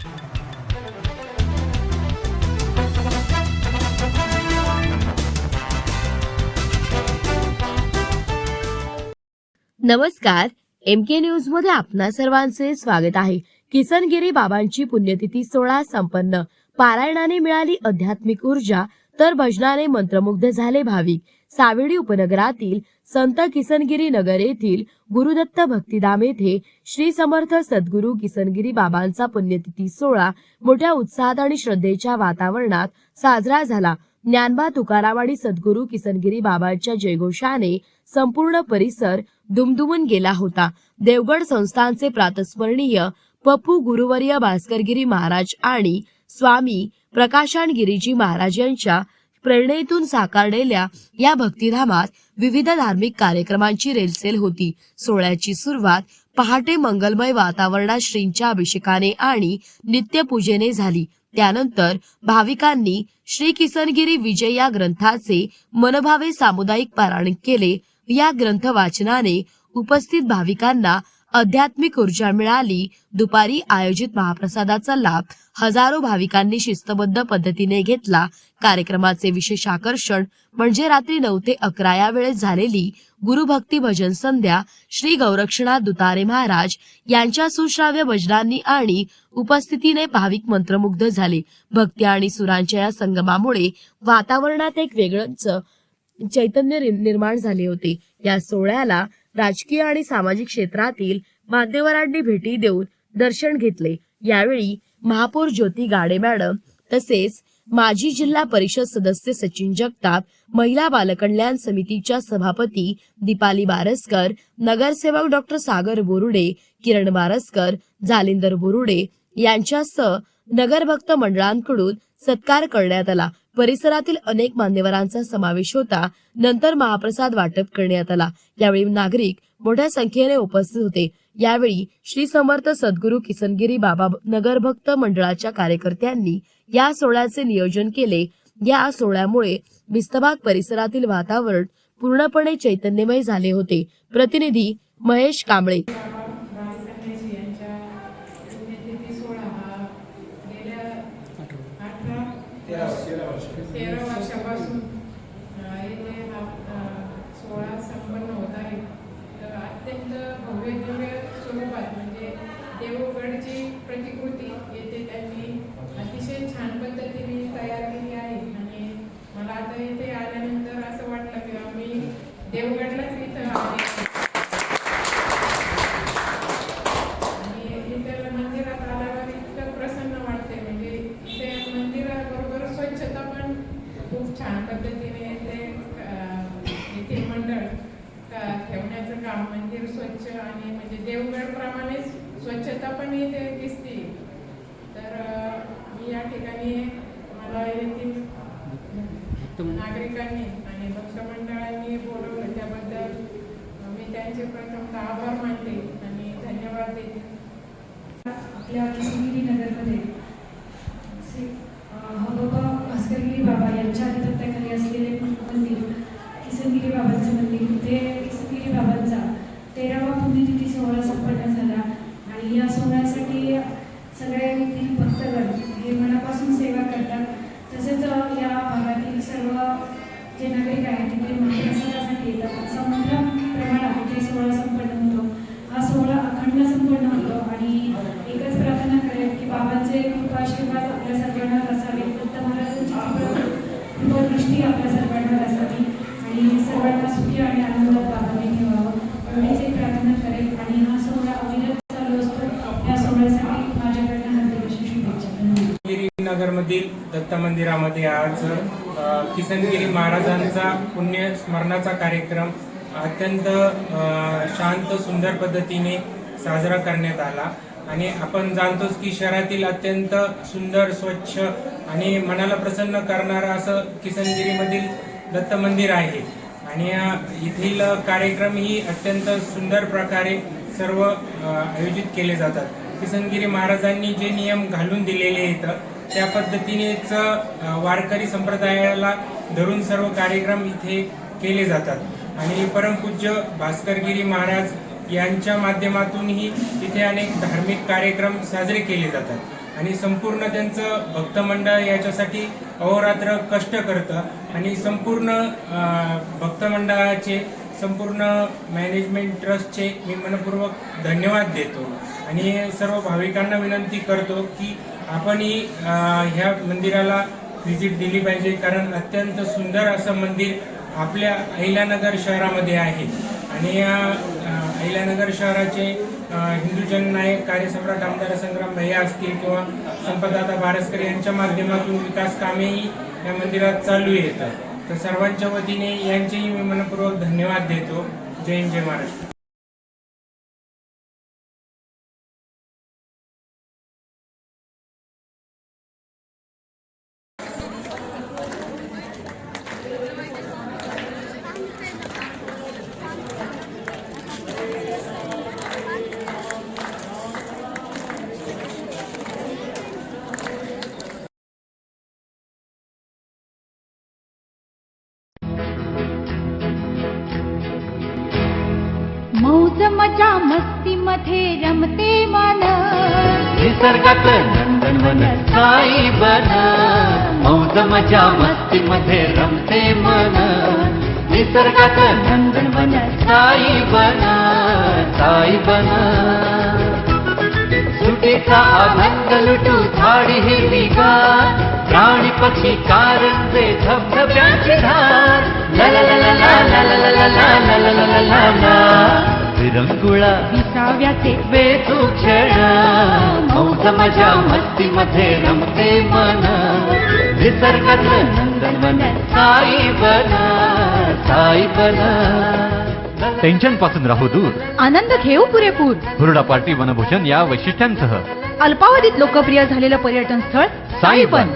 नमस्कार, MK news मध्ये आपणा सर्वांचे स्वागत आहे। किसनगिरी बाबांची पुण्यतिथी 16 संपन्न। पारायणाने मिळाली आध्यात्मिक ऊर्जा, तर भजनाने मंत्रमुग्ध झाले भाविक। सावेडी उपनगरातील संत किसनगिरी नगर येथील गुरुदत्त भक्तिधाम येथे श्री समर्थ सद्गुरू किसनगिरी बाबांचा पुण्यतिथी सोहळा मोठ्या उत्साहात आणि श्रद्धेच्या वातावरणात साजरा झाला। ज्ञानबा तुकाराम सद्गुरू किसनगिरी बाबांच्या जयघोषाने संपूर्ण परिसर दुमदुमून गेला होता। देवगड संस्थानचे प्रातस्मरणीय पप्पू गुरुवर्य भास्करगिरी महाराज आणि स्वामी प्रकाशानगिरीजी महाराज यांच्या प्रेरणेतून साकारलेल्या या भक्तिधामात विविध धार्मिक कार्यक्रमांची रेलचेल होती। सोहळ्याची सुरुवात पहाटे मंगलमय वातावरणात श्रींच्या अभिषेकाने आणि नित्यपूजेने झाली। त्यानंतर भाविकांनी श्री किसनगिरी विजय या ग्रंथाचे मनभावे सामुदायिक पारायण केले। या ग्रंथ वाचनाने उपस्थित भाविकांना आध्यात्मिक ऊर्जा मिळाली। दुपारी आयोजित महाप्रसादाचा लाभ हजारो भाविकांनी शिस्तबद्ध पद्धतीने घेतला। कार्यक्रमाचे विशेष आकर्षण म्हणजे रात्री 9 ते 11 या वेळेत झालेली गुरुभक्ती भजन संध्या। श्री गौरक्षनाथ दुतारे महाराज यांच्या सुश्राव्य भजनांनी आणि उपस्थितीने भाविक मंत्रमुग्ध झाले। भक्ती आणि सुरांच्या या संगमामुळे वातावरणात एक वेगळंच चैतन्य निर्माण झाले होते। या सोहळ्याला राजकीय आणि सामाजिक क्षेत्रातील मान्यवरांनी भेटी देऊन दर्शन घेतले। यावेळी महापौर ज्योती गाडे मॅडम तसेच माजी जिल्हा परिषद सदस्य सचिन जगताप, महिला बालकल्याण समितीच्या सभापती दीपाली बारसकर, नगरसेवक डॉक्टर सागर बोरुडे, किरण बारसकर, जालिंदर बोरुडे यांच्यासह नगरभक्त मंडळांकडून सत्कार करण्यात आला। परिसरातील अनेक मान्यवरांचा समावेश होता। नंतर महाप्रसाद वाटप करण्यात आला। यावेळी नागरिक मोठ्या संख्येने उपस्थित होते। यावेळी श्री समर्थ सद्गुरू किसनगिरी बाबा नगरभक्त मंडळाच्या कार्यकर्त्यांनी या सोहळ्याचे नियोजन केले। या सोहळ्यामुळे बिस्तबाग परिसरातील वातावरण पूर्णपणे चैतन्यमय झाले होते। प्रतिनिधी महेश कांबळे। तेरा वर्षापासून इथे हा सोहळा संपन्न होत आहे। तर अत्यंत भव्य दिव्य स्वरूपात म्हणजे देवगडची प्रतिकृती येथे त्यांनी अतिशय छान पद्धतीने तयार केली आहे। आणि मला आता इथे आल्यानंतर असं वाटलं की आम्ही देवगडलाच इथं आले आणि इथं मंदिरात आल्यावर इतकं प्रसन्न वाटते। म्हणजे इथे मंदिराबरोबर स्वच्छता पण खूप छान पद्धतीने येथील मंडळ ठेवण्याचं काम, मंदिर स्वच्छ आणि म्हणजे देवगड प्रमाणेच स्वच्छता पण इथे दिसते। तर मी या ठिकाणी मला येथील नागरिकांनी आणि भक्त मंडळांनी बोलवलं त्याबद्दल मी त्यांचे प्रथम आभार मानते आणि धन्यवाद देते। आपल्या किसनगिरी नगरमध्ये हबोबा भास्करगिरी बाबा यांच्या आधिपत्याखाली असलेले मंदिर किसनगिरी बाबांचं मंदिर, इथे किसनगिरी बाबांचा 13वा पुण्यतिथी सोहळा संपन्न झाला। आणि या सोहळ्यासाठी सगळ्या येथील भक्तगण हे मनापासून सेवा करतात। तसेच या भागातील सर्व जे नागरिक आहेत तिथे महाप्रसादासाठी येतात। असा मोठ्या प्रमाणात इथे सोहळा संपन्न होतो। हा सोहळा अखंड संपन्न होतो आणि एकच प्रार्थना करेल की बाबांचे कृपाशीर्वाद आपल्या सर्वांना असावे, दत्त महाराजांची कृपादृष्टी आपल्या सर्वांना असावी आणि सर्वांना सुखी आणि आनंदात बाबांनी ठेवावं एवढीच एक प्रार्थना करेल। आणि हा सोहळा अविरत चालू असतो। या सोहळ्यासाठी माझ्याकडनं हार्दिक शुभेच्छा। नगरमधील दत्त मंदिरामध्ये आज किसनगिरी महाराजांचा पुण्य स्मरणाचा कार्यक्रम अत्यंत शांत सुंदर पद्धतीने साजरा करण्यात आला। आणि आपण जाणतोच की शहरातील अत्यंत सुंदर स्वच्छ आणि मनाला प्रसन्न करणारं असं किसनगिरीमधील दत्त मंदिर आहे। आणि येथील कार्यक्रम ही अत्यंत सुंदर प्रकारे सर्व आयोजित केले जातात। किसनगिरी महाराजांनी जे नियम घालून दिलेले आहेत त्या पद्धतीनेच वारकरी संप्रदायाला धरून सर्व कार्यक्रम इथे केले जातात। आणि परमपूज्य भास्करगिरी महाराज यांच्या माध्यमातूनही तिथे अनेक धार्मिक कार्यक्रम साजरे केले जातात। आणि संपूर्ण त्यांचं भक्तमंडळ याच्यासाठी अहोरात्र कष्ट करतं आणि संपूर्ण भक्तमंडळाचे संपूर्ण मॅनेजमेंट ट्रस्टचे मी मनपूर्वक धन्यवाद देतो आणि सर्व भाविकांना विनंती करतो की आपणही ह्या मंदिराला व्हिजिट दिली पाहिजे, कारण अत्यंत सुंदर असं मंदिर आपल्या अहिल्यानगर शहरामध्ये आहे आणि या अहिल्यानगर शहराचे हिंदू जननायक कार्यसम्राट आमदार संग्राम भैया असतील किंवा संपतदादा बारसकर यांच्या माध्यमातून विकास कामेही या मंदिरात चालू येतात. तर सर्वांच्या वतीने यांचेही मी मनपूर्वक धन्यवाद देतो. जय हिंद, जय महाराष्ट्र. मौज मजा मस्ती मध्ये रमते मन, निसर्गात नंदनवन साई बन. मौज मजा मस्ती मध्ये रमते मन, निसर्गात नंदनवन साई बन. साई बन. सुटीचा आनंद लुटू झाडी हिरवीगार, प्राणी पक्षी कारंजे धबधब्यांची धार. ला ला ला ला ला ला ला ला ला ला ला ला ला ला ला. विरंगुळा विसाव्याचे वेचू क्षण, मौज मजा मस्ती मध्ये रमते मन. निसर्गात नंदनवन साई बन. साई बन. टेन्शन पासून राहू दूर, आनंद घेऊ पुरेपूर. हुरडा पार्टी वनभूषण या वैशिष्ट्यांसह अल्पावधीत लोकप्रिय झालेलं पर्यटन स्थळ साईबन.